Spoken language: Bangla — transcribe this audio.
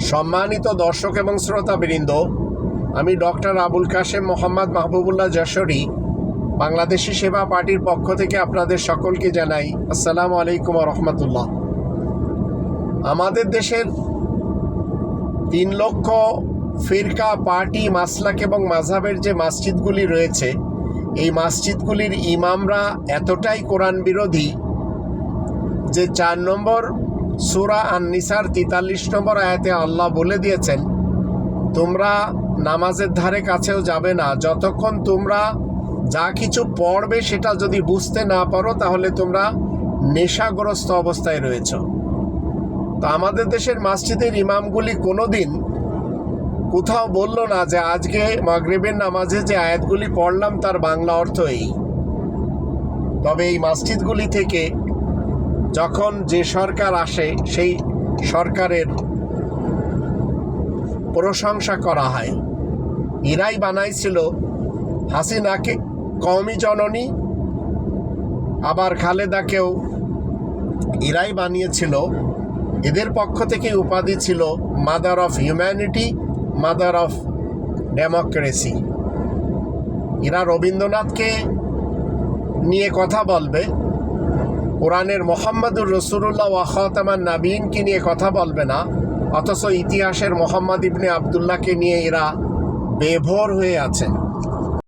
সম্মানিত দর্শক এবং শ্রোতাবৃন্দ, আমি ডক্টর আবুল কাশেম মোহাম্মদ মাহবুবুল্লাহ যশোরী বাংলাদেশি সেবা পার্টির পক্ষ থেকে আপনাদের সকলকে জানাই আসসালামু আলাইকুম ওয়া রাহমাতুল্লাহ। আমাদের দেশের 3 লক্ষ ফিরকা, পার্টি, মাসলাক এবং মাযহাবের যে মসজিদগুলি রয়েছে, এই মসজিদগুলির ইমামরা এতটাই কোরআন বিরোধী যে 4 নম্বর সূরা আন-নিসার 43 নম্বর আয়াতে আল্লাহ বলে দিয়েছেন, তোমরা নামাজের ধারে কাছেও যাবে না যতক্ষণ তোমরা যা কিছু পড়বে সেটা যদি বুঝতে না পারো, তাহলে তোমরা নেশাগ্রস্ত অবস্থায় রয়েছ। তো আমাদের দেশের মসজিদের ইমামগুলি কোনোদিন কোথাও বলল না যে আজকে মাগরিবের নামাজে যে আয়াতগুলি পড়লাম তার বাংলা অর্থ এই। তবে এই মসজিদগুলি থেকে যখন যে সরকার আসে সেই সরকারের প্রশংসা করা হয়। এরাই বানাইছিল হাসিনাকে কওমি জননী, আবার খালেদাকেও এরাই বানিয়েছিল। এদের পক্ষ থেকে উপাধি ছিল mother of humanity, mother of democracy. এরা রবীন্দ্রনাথকে নিয়ে কথা বলবে, কোরআনের মোহাম্মদুর রসুলুল্লাহ ওয়া খাতামান নাবিয়িনকে নিয়ে কথা বলবে না, অথচ ইতিহাসের মোহাম্মদ ইবনে আবদুল্লাহকে নিয়ে এরা বেভোর হয়ে আছেন।